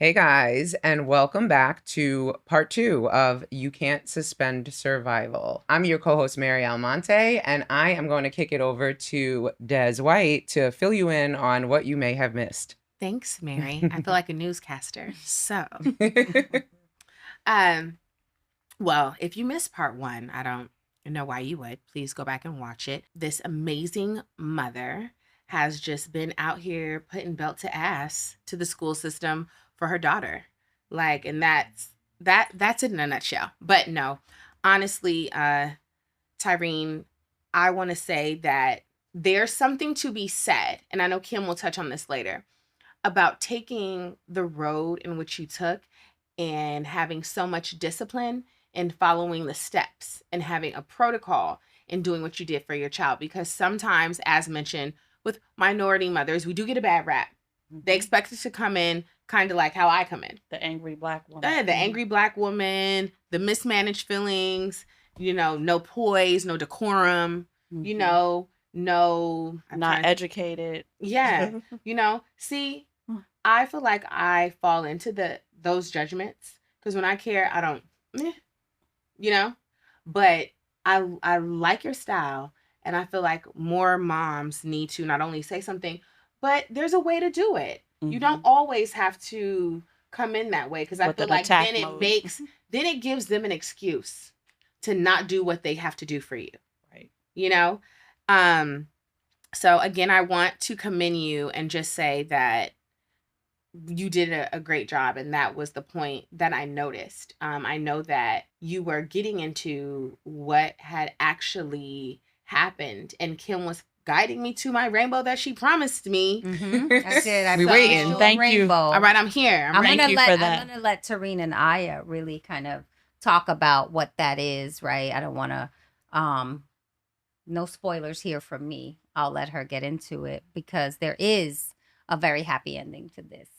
Hey guys, and welcome back to part two of You Can't Suspend Survival. I'm your co-host Mary Almonte, and I am going to kick it over to Des White to fill you in on what you may have missed. Thanks, Mary. I feel like a newscaster. Um, well, if you missed part one, I don't know why you would. Please go back and watch it. This amazing mother has just been out here putting belt to ass to the school system for her daughter. And that's it in a nutshell. But no, honestly, Tyrene, I want to say that there's something to be said, and I know Kim will touch on this later, about taking the road in which you took and having so much discipline and following the steps and having a protocol and doing what you did for your child. Because sometimes, as mentioned, with minority mothers, we do get a bad rap. They expect us to come in kind of like how I come in. The angry black woman. The angry black woman, the mismanaged feelings, no poise, no decorum, no... Not educated. Yeah. See, I feel like I fall into those judgments because when I care, I don't, but I like your style. And I feel like more moms need to not only say something, but there's a way to do it. Mm-hmm. You don't always have to come in that way because I feel like then it gives them an excuse to not do what they have to do for you. Right. So again, I want to commend you and just say that you did a great job. And that was the point that I noticed. I know that you were getting into what had actually happened, and Kim was guiding me to my rainbow that she promised me. Mm-hmm. I did. We waiting. Thank you. All right, I'm here. I'm going to let Tyrene and Aya really kind of talk about what that is, right? I don't want to, no spoilers here from me. I'll let her get into it because there is a very happy ending to this.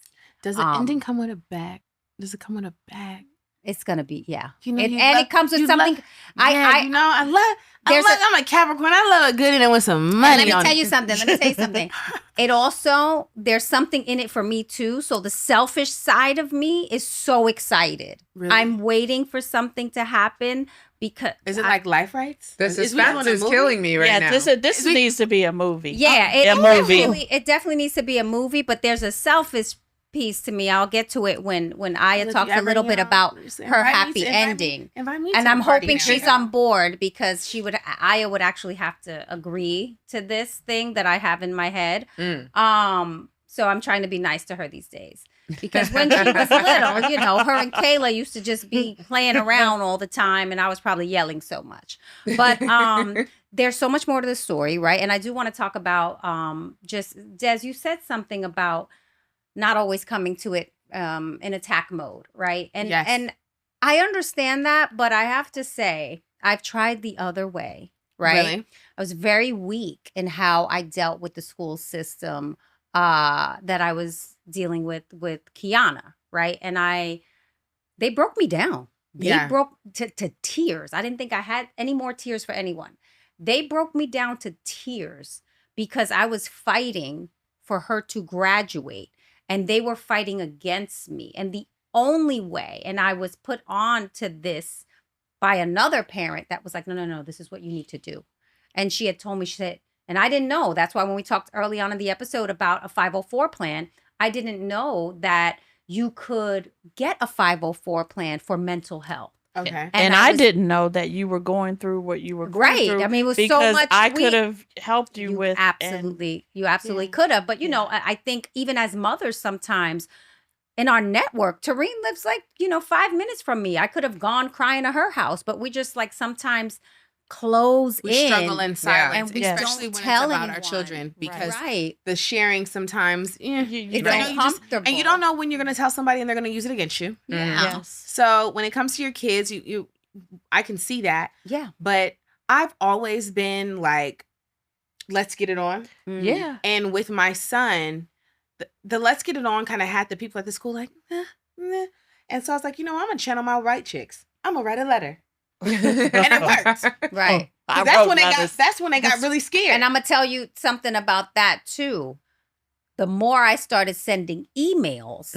Does the ending come with a bag? Does it come with a bag? It's gonna be, yeah. It comes with something. I'm a Capricorn. I love a good ending with some money. Let me tell you something. It also, there's something in it for me too. So the selfish side of me is so excited. Really? I'm waiting for something to happen because is it like life rights? The suspense is killing me right now. This needs to be a movie. Yeah, it definitely needs to be a movie. But there's a selfish piece to me. I'll get to it when Aya talks a little bit about her happy ending. And I'm hoping she's on board because Aya would actually have to agree to this thing that I have in my head. So I'm trying to be nice to her these days. Because when she was little, her and Kayla used to just be playing around all the time, and I was probably yelling so much. But there's so much more to the story, right? And I do want to talk about just, Des, you said something about not always coming to it in attack mode, right? And yes. And I understand that, but I have to say, I've tried the other way, right? Really? I was very weak in how I dealt with the school system that I was dealing with Kiana, right? And they broke me down. They broke to tears. I didn't think I had any more tears for anyone. They broke me down to tears because I was fighting for her to graduate. And they were fighting against me. And the only way, and I was put on to this by another parent that was like, no, this is what you need to do. And she had told me, she said, and I didn't know. That's why when we talked early on in the episode about a 504 plan, I didn't know that you could get a 504 plan for mental health. Okay. And I didn't know that you were going through what you were going through. Right. I mean, it was because so much. I could have helped you with. Absolutely. You absolutely could have. But, I think even as mothers sometimes in our network, Tyrene lives 5 minutes from me. I could have gone crying to her house, but we just close we in. Struggle in silence, and especially when it's about our children, because the sharing sometimes it's uncomfortable, and you don't know when you're going to tell somebody and they're going to use it against you. Yeah. Yes. So when it comes to your kids, I can see that. Yeah. But I've always been like, let's get it on. Mm. Yeah. And with my son, the let's get it on kind of had the people at the school like, and so I was like, I'm going to channel my right chicks. I'm going to write a letter. And it worked. Right. That's when they got really scared. And I'm going to tell you something about that too. The more I started sending emails,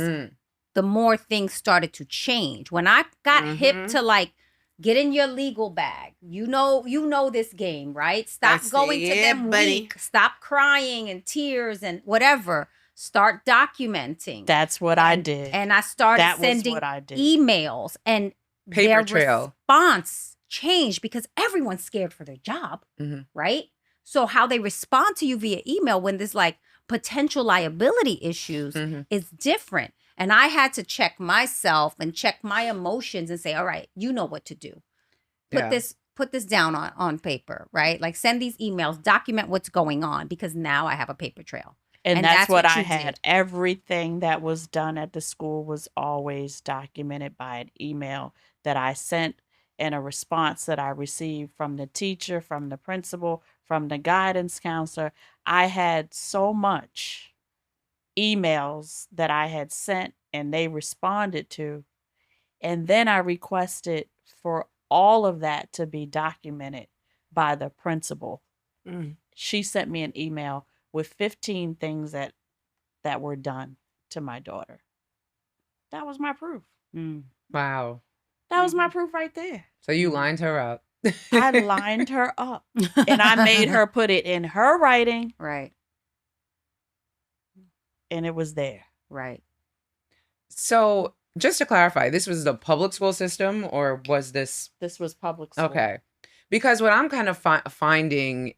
the more things started to change. When I got hip to like, get in your legal bag. You know this game, right? Stop going to them weak. Stop crying and tears and whatever. Start documenting. That's what I did. And I started sending emails, and paper trail response changed because everyone's scared for their job, right? So how they respond to you via email when there's like potential liability issues is different. And I had to check myself and check my emotions and say, all right, you know what to do. Put this down on paper, right? Like send these emails, document what's going on, because now I have a paper trail. And that's what I had. Everything that was done at the school was always documented by an email that I sent and a response that I received from the teacher, from the principal, from the guidance counselor. I had so much emails that I had sent and they responded to. And then I requested for all of that to be documented by the principal. She sent me an email with 15 things that were done to my daughter. That was my proof. Wow. That was my proof right there. So you lined her up. I lined her up. And I made her put it in her writing. Right. And it was there. Right. So just to clarify, this was the public school system, or was this? This was public school. Okay. Because what I'm kind of finding,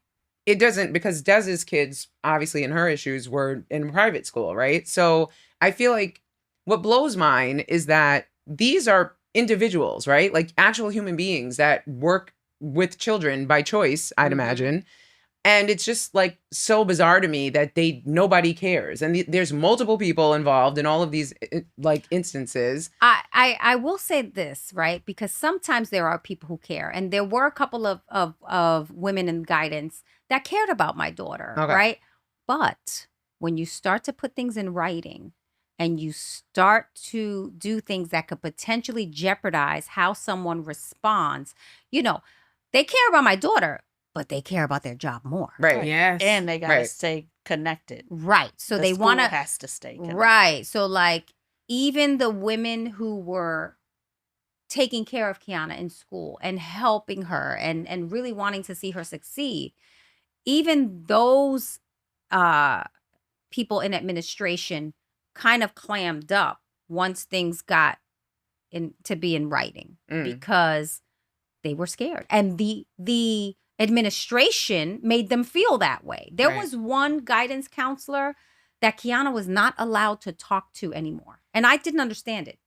it doesn't, because Dez's kids, obviously, in her issues, were in private school, right? So I feel like what blows mine is that these are individuals, right? Like actual human beings that work with children by choice, I'd imagine. And it's just like so bizarre to me that nobody cares. And there's multiple people involved in all of these like instances. I will say this, right? Because sometimes there are people who care. And there were a couple of women in guidance that cared about my daughter, right? But when you start to put things in writing and you start to do things that could potentially jeopardize how someone responds, they care about my daughter, but they care about their job more. Right. Yes. And they got to stay connected. Right. So The they want to. has to stay connected. Right. So like even the women who were taking care of Kiana in school and helping her and really wanting to see her succeed, even those people in administration kind of clammed up once things got to be in writing because they were scared. And the administration made them feel that way. There was one guidance counselor that Kiana was not allowed to talk to anymore. And I didn't understand it.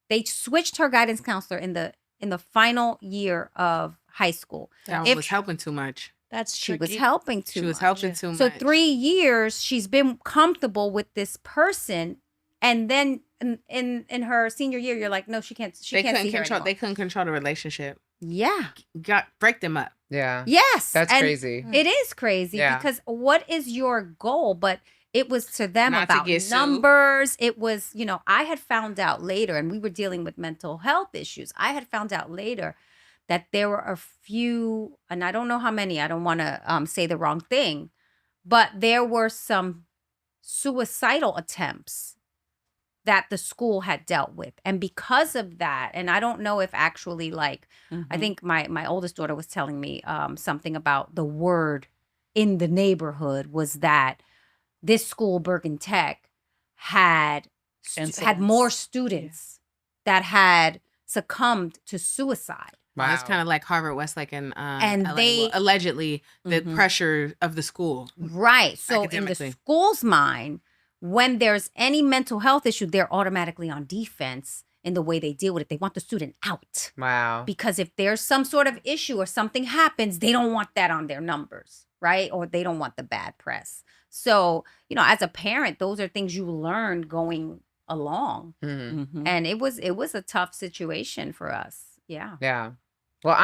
They switched her guidance counselor in the final year of high school. That was helping too much. That's She tricky. was helping too much. She was helping too much. So 3 years she's been comfortable with this person, and then in her senior year, you're like, no, she can't. They couldn't control the relationship. Yeah, break them up. Yeah. Yes, That's crazy. It is crazy because what is your goal? But it was to them Not about to get numbers. It was, I had found out later, and we were dealing with mental health issues. I had found out later that there were a few, and I don't know how many, I don't want to say the wrong thing, but there were some suicidal attempts that the school had dealt with. And because of that, and I don't know if actually like, I think my oldest daughter was telling me something about the word in the neighborhood was that this school, Bergen Tech, had more students that had succumbed to suicide. Wow. It's kind of like Harvard Westlake and LA, they allegedly the pressure of the school. Right. So in the school's mind, when there's any mental health issue, they're automatically on defense in the way they deal with it. They want the student out. Wow. Because if there's some sort of issue or something happens, they don't want that on their numbers, right? Or they don't want the bad press. So, as a parent, those are things you learn going along. And it was a tough situation for us. Yeah. Yeah. Well,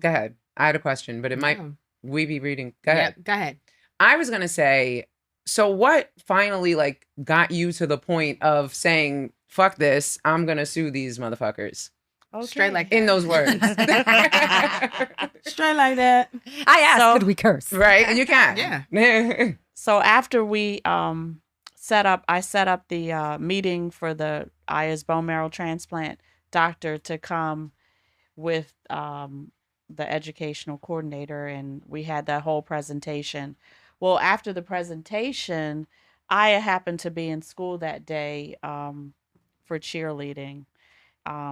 go ahead. I had a question, but it might, we be reading. Go ahead. Yeah, go ahead. I was going to say, so what finally like got you to the point of saying, fuck this, I'm going to sue these motherfuckers? Okay. Straight like that. In those words. Straight like that. I asked, could we curse? Right. And you can. Yeah. So after we I set up the meeting for the Aya's bone marrow transplant doctor to come with the educational coordinator, and we had that whole presentation. Well, after the presentation, Aya happened to be in school that day for cheerleading.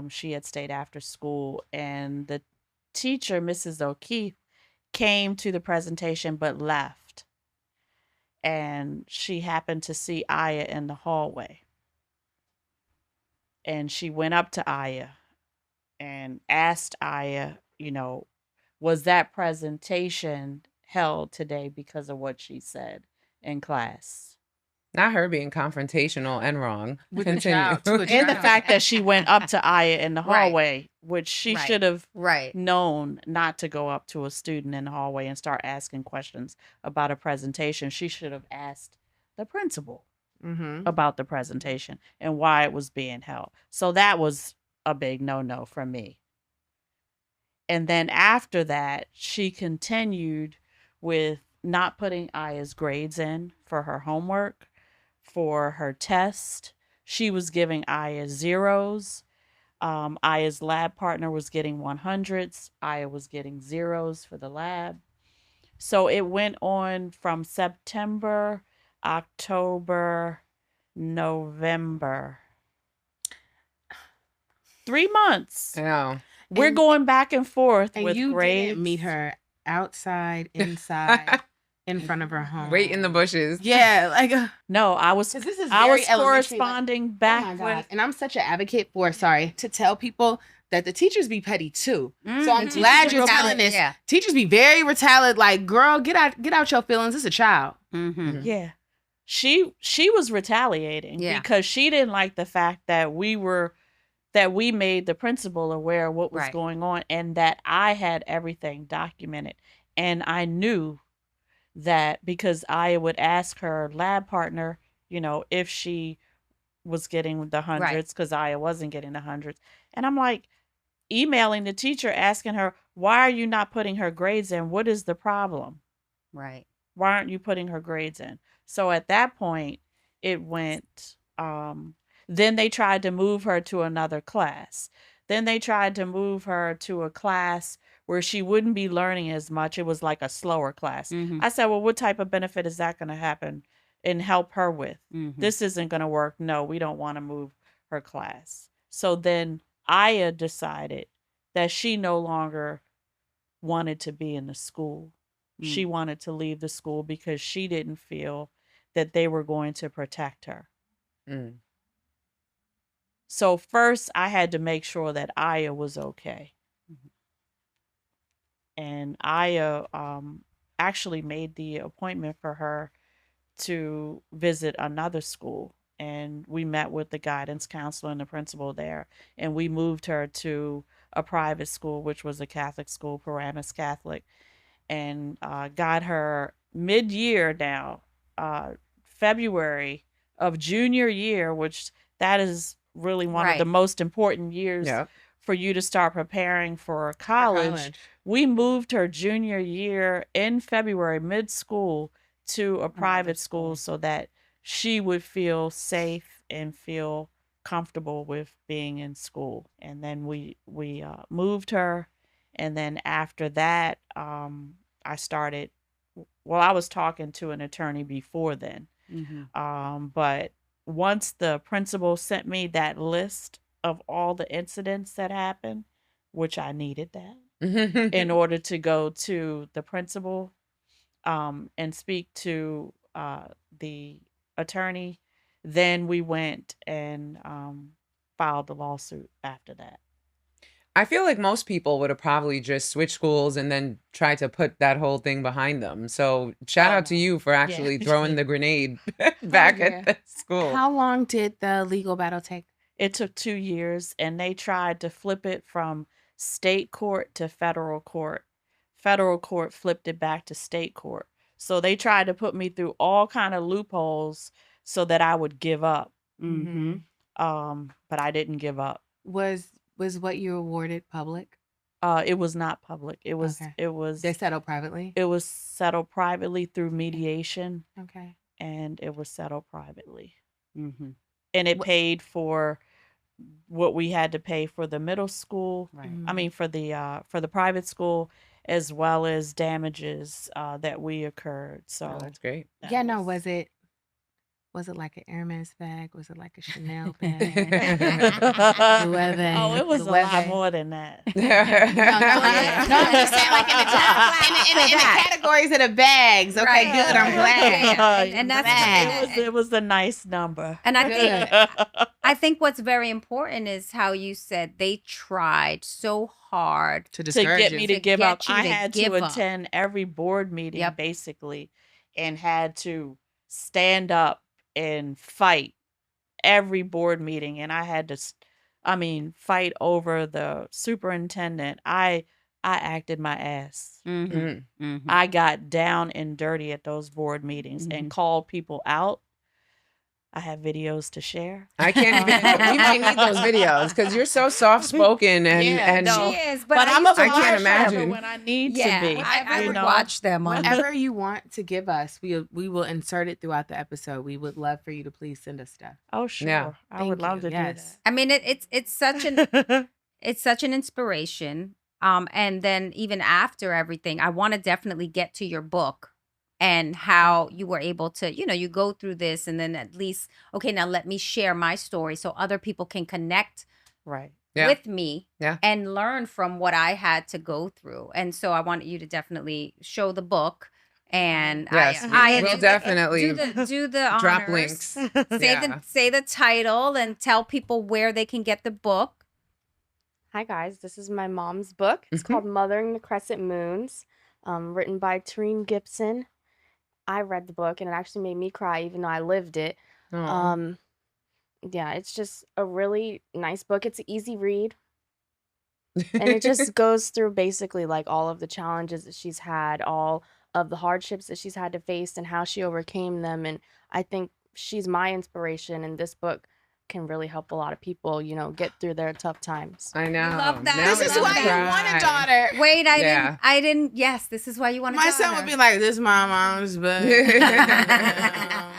She had stayed after school, and the teacher, Mrs. O'Keefe, came to the presentation but left. And she happened to see Aya in the hallway. And she went up to Aya and asked Aya, was that presentation held today because of what she said in class? Not her being confrontational and wrong. With the Continue. child, to a And the child. fact that she went up to Aya in the Right. hallway, which she Right. should have Right. known not to go up to a student in the hallway and start asking questions about a presentation. She should have asked the principal about the presentation and why it was being held. So that was a big no-no for me. And then after that, she continued with not putting Aya's grades in for her homework, for her test. She was giving Aya zeros. Aya's lab partner was getting 100s. Aya was getting zeros for the lab. So it went on from September, October, November. 3 months. Yeah. We're going back and forth And with you grades. didn't meet her outside, inside, in front of her home. Wait in the bushes. Yeah, like No, I was 'cause this is I very was elementary, like, corresponding oh back my God. with. And I'm such an advocate for to tell people that the teachers be petty too. So I'm Mhm. glad Teachers you're are telling petty, this. Yeah. Teachers be very retaliate, like, girl, get out your feelings. It's a child. Mm-hmm. Yeah. She was retaliating Yeah. because she didn't like the fact that we made the principal aware of what was Right. going on and that I had everything documented. And I knew that because I would ask her lab partner, if she was getting the hundreds, because Aya wasn't getting the hundreds. And I'm like emailing the teacher asking her, why are you not putting her grades in? What is the problem? Right. Why aren't you putting her grades in? So at that point, it went, then they tried to move her to another class. Then they tried to move her to a class where she wouldn't be learning as much. It was like a slower class. Mm-hmm. I said, well, what type of benefit is that going to happen and help her with? Mm-hmm. This isn't going to work. No, we don't want to move her class. So then Aya decided that she no longer wanted to be in the school. She wanted to leave the school because she didn't feel that they were going to protect her. Mm. So first I had to make sure that Aya was okay. And Aya actually made the appointment for her to visit another school. And we met with the guidance counselor and the principal there. And we moved her to a private school, which was a Catholic school, Paramus Catholic. And got her mid-year now, February of junior year, which that is really one of the most important years for you to start preparing for college. We moved her junior year in February, mid-school, to a private school so that she would feel safe and feel comfortable with being in school. And then we moved her. And then after that, I started, I was talking to an attorney before then. But once the principal sent me that list of all the incidents that happened, which I needed that in order to go to the principal and speak to the attorney, then we went and filed the lawsuit after that. I feel like most people would have probably just switched schools and then tried to put that whole thing behind them. So shout out to you for actually throwing the grenade back at the school. How long did the legal battle take? It took 2 years, and they tried to flip it from state court to federal court. Federal court flipped it back to state court. So they tried to put me through all kind of loopholes so that I would give up. But I didn't give up. Was what you awarded public? It was not public. It was They settled privately? It was settled privately through mediation. Okay. And it was settled privately. And it paid for what we had to pay for the middle school. Right. I mean, for the private school, as well as damages that we incurred. So Oh, that's great. that Yeah, no, was it like an Hermes bag? Was it like a Chanel bag? Oh, it was a lot more than that. No, I'm just saying, like in the categories of the bags. Okay, Right. good. I'm glad. And that's Glad. It was a nice number. And I think Good. I think what's very important is how you said they tried so hard. To To discourage get you. me To to give get up. you I to had give to up. attend every board meeting Yep. basically, and had to stand up and fight every board meeting, and I had to fight over the superintendent. I acted my ass. Mm-hmm. Mm. Mm-hmm. I got down and dirty at those board meetings and called people out. I have videos to share. I can't even. We might need those videos because you're so soft spoken and She is, But I'm used a to I can't watch imagine. them. when I need Yeah, to be. I you would know? watch them on. Whatever you want to give us, we will insert it throughout the episode. We would love for you to please send us stuff. Oh sure, Yeah. I would Thank love you. to Yes. I mean, it's such an do that. it's such an inspiration. And then even after everything, I want to definitely get to your book and how you were able to, you go through this and then at least, okay, now let me share my story so other people can connect Right. Yeah. with me Yeah. and learn from what I had to go through. And so I want you to definitely show the book. And Yes, we'll definitely do the drop honors. links. Say the title and tell people where they can get the book. Hi guys, this is my mom's book. It's called Mothering the Crescent Moons, written by Tyrene Gibson. I read the book and it actually made me cry even though I lived it. Aw. Yeah, it's just a really nice book. It's an easy read. And it just goes through basically like all of the challenges that she's had, all of the hardships that she's had to face and how she overcame them. And I think she's my inspiration, and this book can really help a lot of people, get through their tough times. I know. Love that. Now This I is wanna why you want cry. a daughter. Wait, Yeah. I didn't. Yes, this is why you want to. My son would be like, "This is my mom's book."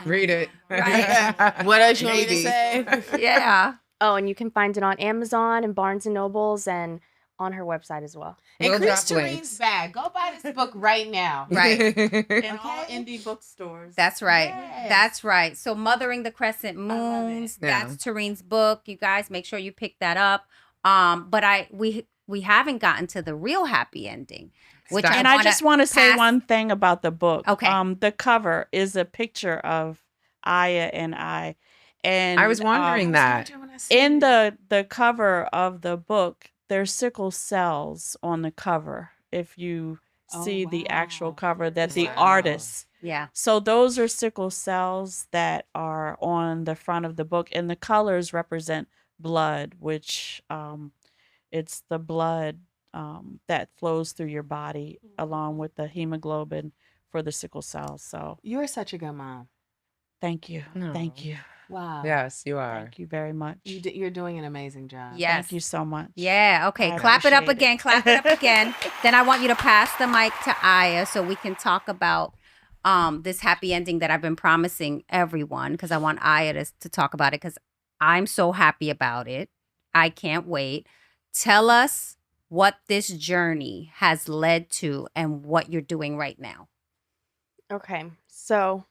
Read it. Right. What else you want me to Maybe. say? Yeah. Oh, and you can find it on Amazon and Barnes & Nobles and on her website as well. We'll Increase drop Tyrene's links. bag. Go buy this book right now. Right. In all Okay. indie bookstores. That's right. Yes. That's right. So, Mothering the Crescent Moons. Yeah. That's Tyrene's book. You guys make sure you pick that up. But we haven't gotten to the real happy ending, which Stop. And I just want to say pass- one thing about the book. Okay. The cover is a picture of Aya and I. And I was wondering that. in the cover of the book, there's sickle cells on the cover. If you see the actual wow. cover that the Wow. artist. Yeah. So those are sickle cells that are on the front of the book, and the colors represent blood, which it's the blood that flows through your body along with the hemoglobin for the sickle cells. So You're such a good mom. thank you. Thank Aw. you. Wow. Yes, you are. Thank you very much. You're doing an amazing job. Yes. Thank you so much. Yeah. Okay. I Clap it up appreciate it. again. Clap it up again. Then I want you to pass the mic to Aya so we can talk about this happy ending that I've been promising everyone, because I want Aya to talk about it because I'm so happy about it. I can't wait. Tell us what this journey has led to and what you're doing right now. Okay, so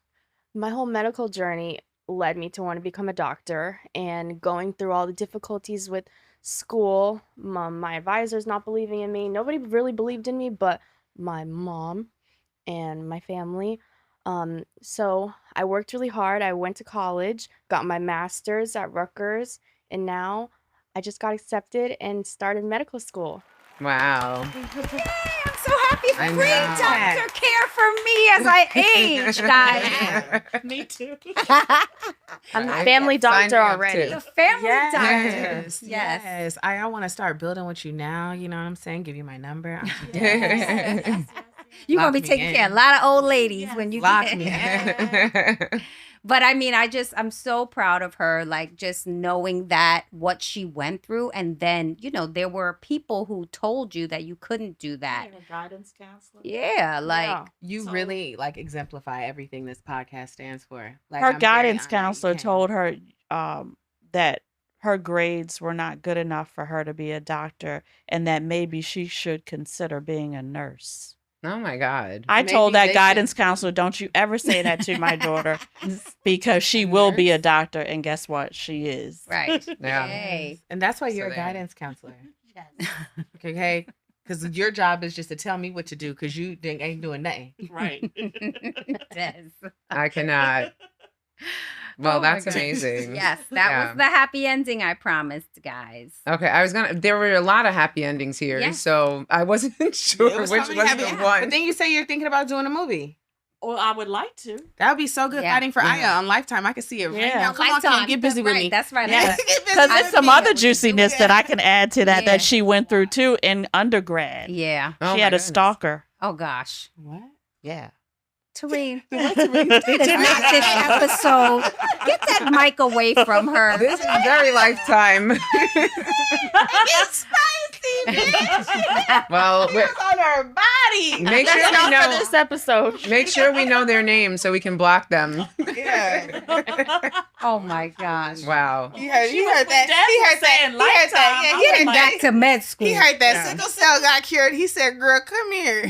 my whole medical journey led me to want to become a doctor, and going through all the difficulties with school, my advisors not believing in me. Nobody really believed in me but my mom and my family. So I worked really hard. I went to college, got my master's at Rutgers, and now I just got accepted and started medical school. Wow. Yay, I'm so happy. I Free know. doctor care for me as I age, guys. Me too. I'm the I- family sign me doctor up already. too. The family Yes. doctor. Yes. Yes. Yes. I want to start building with you now. You know what I'm saying? Give you my number. You're Lock gonna be me taking in. care of a lot of old ladies when you Lock get me in. But I mean, I'm so proud of her, like just knowing that what she went through. And then, there were people who told you that you couldn't do that. Guidance counselor. Yeah. Like, Yeah. You So- really exemplify everything this podcast stands for. Like, Her I'm very guidance honored you counselor came. told her that her grades were not good enough for her to be a doctor and that maybe she should consider being a nurse. Oh my God. I Maybe told that they guidance should- counselor, don't you ever say that to my daughter because she will be a nurse? doctor. And guess what? She is. Right. Yeah. Yay. And that's why So you're a there. guidance counselor. Okay? Because your job is just to tell me what to do because you ain't doing nothing. Right. Des. I cannot. Well, Oh my that's gosh. amazing. Yes, that Yeah. was the happy ending I promised, guys. Okay, there were a lot of happy endings here, Yes. so I wasn't sure It which so was many happy- the one. But then you say you're thinking about doing a movie. Well, I would like to. That would be so good Yeah. fighting for Yeah. Aya on Lifetime. I can see it right Yeah. now. Come on, Kim, get busy with right, me. That's right. Yeah. Get busy Because with there's some me. other juiciness that I can add to that Yeah. that she went through too in undergrad. Yeah. Oh She my had a goodness. stalker. Oh gosh. What? Yeah. Tyrene. What, Tyrene? This is not this episode. Get that mic away from her. This is very Lifetime. It's spicy, bitch. Well, It's on her body. make sure That's we all for know. this episode. Make sure we know their names so we can block them. Yeah. Oh my gosh. Wow. You heard, She you was- heard that. Dad He was heard that. saying He heard that. Lifetime. Yeah, I'm he Getting heard back that. to med school. He heard that Yeah. sickle cell got cured. He said, "Girl, come here."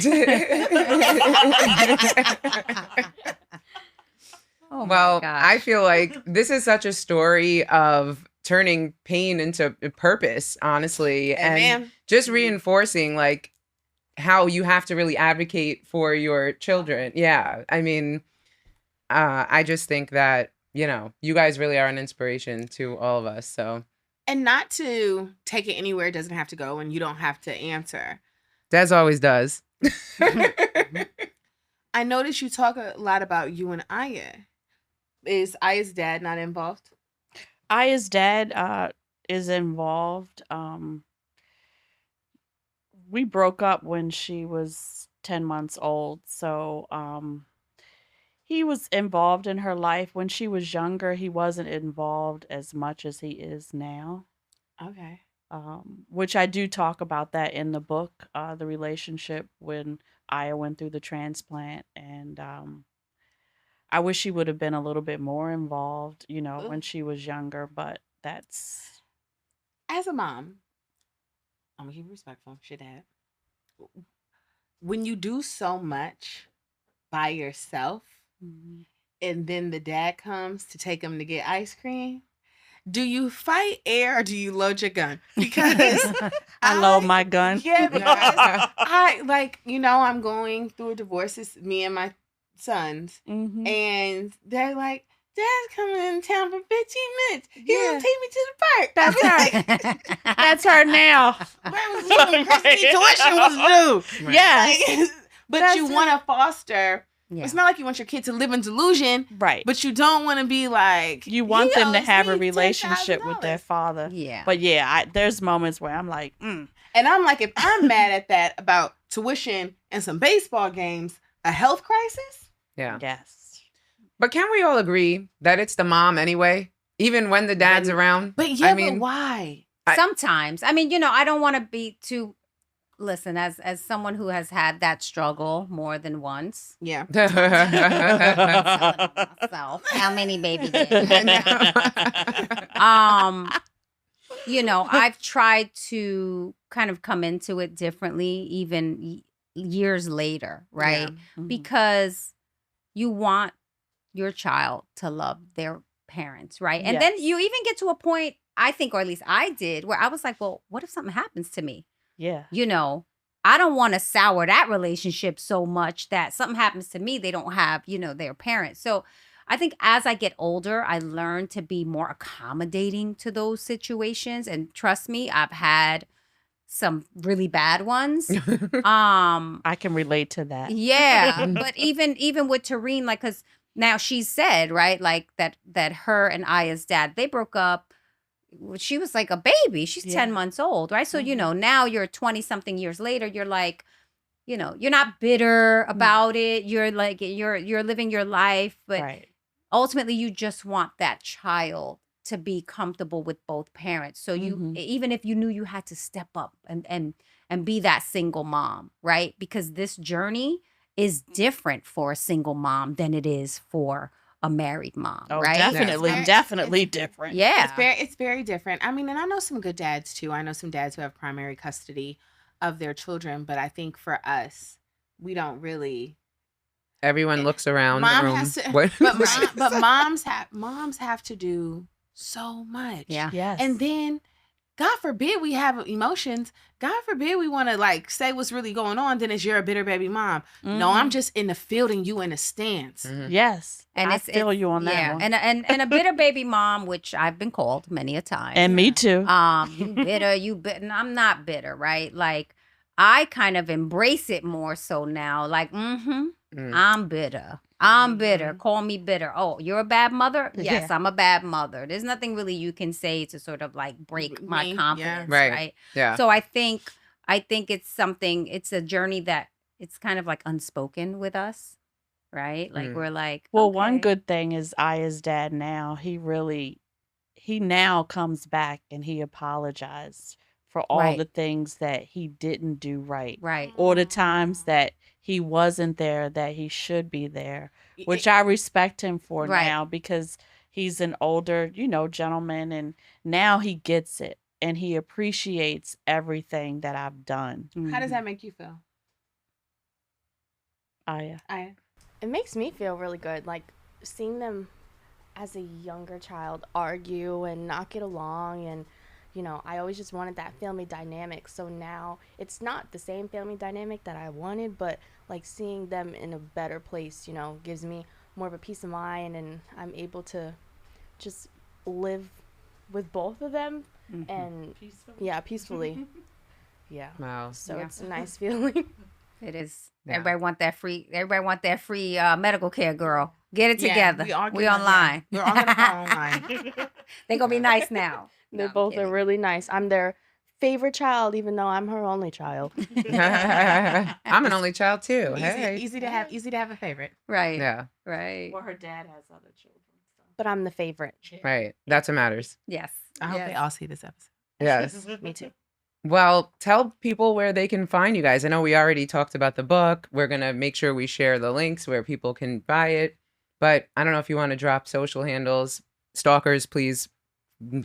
Oh my Well, gosh. I feel like this is such a story of turning pain into purpose, honestly, and man, just reinforcing like how you have to really advocate for your children. Yeah, I mean, I just think that you guys really are an inspiration to all of us. So and not to take it anywhere it doesn't have to go, and you don't have to answer. Des always does. I noticed you talk a lot about you and Aya. Is Aya's dad not involved? Aya's dad is involved. We broke up when she was 10 months old. So he was involved in her life. When she was younger, he wasn't involved as much as he is now. Okay. Which I do talk about that in the book, the relationship when Aya went through the transplant. And I wish she would have been a little bit more involved, when she was younger, but that's... As a mom, I'm gonna keep it respectful. Shit, dad. When you do so much by yourself, and then the dad comes to take him to get ice cream, do you fight air or do you load your gun? Because I load my gun. Yeah, because I'm going through a divorce. It's me and my sons, Mhm. and they're like, "Dad's coming in town for 15 minutes. He Yeah. gonna take me to the park." That's her. That's her now. Where was when Christy tuition was due? Yeah. Like, but That's you her. want to foster. Yeah. It's not like you want your kid to live in delusion, Right. but you don't want to be like, You want "He them to owes have a me relationship with their $10,000." father. Yeah. But yeah, there's moments where I'm like, And I'm like, if I'm mad at that about tuition and some baseball games, a health crisis? Yeah. yes. But can we all agree that it's the mom anyway, even when the dad's around? But yeah, I but mean, why? Sometimes. I mean, I don't want to be too. Listen, as someone who has had that struggle more than once. Yeah. Myself, how many baby games? I've tried to kind of come into it differently, even years later, right? Mhm. Because you want your child to love their parents, right? And then Yes. you even get to a point, I think, or at least I did, where I was like, well, what if something happens to me? Yeah. I don't want to sour that relationship so much that something happens to me, they don't have, their parents. So I think as I get older, I learn to be more accommodating to those situations. And trust me, I've had some really bad ones. I can relate to that. Yeah, but even with Tyrene, like, because now she's said, right, like that her and Aya's dad, they broke up. She was like a baby. She's 10 Yeah. months old, right? So, now you're 20 something years later, you're like, you're not bitter about it. You're like, you're living your life, but Right. ultimately you just want that child to be comfortable with both parents. So Mhm. even if you knew you had to step up and be that single mom, right? Because this journey is different for a single mom than it is for a married mom, Oh, right? definitely, It's very- definitely different. Yeah. It's very different. I mean, and I know some good dads too. I know some dads who have primary custody of their children, but I think for us, we don't really. Everyone looks around the Mom room. has to, What- but moms have to do so much. Yeah. Yes. And then, God forbid we have emotions. God forbid we want to like say what's really going on. Then it's you're a bitter baby mom. No, I'm just in the field and you in the stands. Mhm. Yes. And I it's feel you on that yeah. one. And a bitter baby mom, which I've been called many a time. And me too. You bitter, you bitter. And I'm not bitter, right? Like I kind of embrace it more so now. Like, I'm bitter. I'm bitter. Call me bitter. Oh, you're a bad mother? Yes, Yeah. I'm a bad mother. There's nothing really you can say to sort of like break my Me, confidence, yeah. Right. right? Yeah. So I think it's a journey that it's kind of like unspoken with us, right? Like we're like, Well, one okay. good thing is Aya's dad now, he now comes back and he apologized for all Right. the things that he didn't do right. Right. Or the times that he wasn't there that he should be there, which I respect him for Right. now because he's an older, gentleman, and now he gets it and he appreciates everything that I've done. How does that make you feel? Aya. It makes me feel really good, like seeing them as a younger child argue and not get along, and I always just wanted that family dynamic. So now it's not the same family dynamic that I wanted, but like seeing them in a better place, gives me more of a peace of mind, and I'm able to just live with both of them and peacefully. Yeah. Wow. So Yeah. it's a nice feeling. It is. Yeah. Everybody want that free medical care, girl. Get it Yeah, together. we are We getting- online. We're all gonna fall online. They gonna be nice now. They No, I'm both are kidding. really nice. I'm their favorite child, even though I'm her only child. I'm an only child too. Hey. Easy to have a favorite. Right. Yeah. Right. Well, her dad has other children. But I'm the favorite. Right. That's what matters. Yes. I hope Yes. they all see this episode. Yes. Me too. Well, tell people where they can find you guys. I know we already talked about the book. We're going to make sure we share the links where people can buy it. But I don't know if you want to drop social handles. Stalkers, please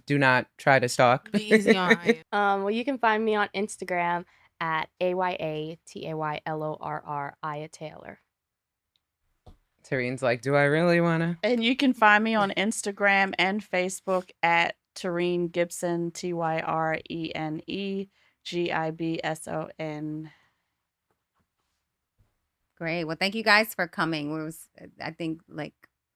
do not try to stalk. Be easy on Aya. Well, you can find me on Instagram at AYATAYLORR Aya Taylor. Tyrene's like, do I really want to? And you can find me on Instagram and Facebook at Tyrene Gibson, TYRENE GIBSON. Great. Well, thank you guys for coming. I think like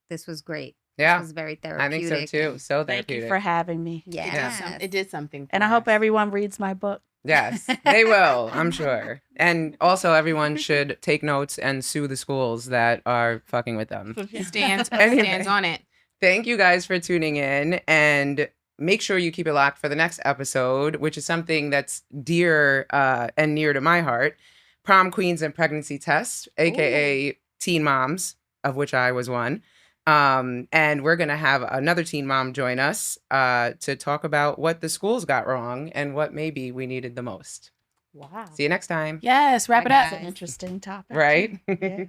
this was great. Yeah, This was very I therapeutic. think so too. So Thank thank you for having me. Yeah. It did something. And for I hope us. everyone reads my book. Yes, they will, I'm sure. And also, everyone should take notes and sue the schools that are fucking with them. stands Anyway. stands on it. Thank you guys for tuning in, and make sure you keep it locked for the next episode, which is something that's dear and near to my heart. Prom Queens and Pregnancy Test, aka Teen Moms, of which I was one. And we're going to have another teen mom join us to talk about what the schools got wrong and what maybe we needed the most. Wow. See you next time. Yes, wrap it Bye, up. That's an interesting topic. Right? Yeah.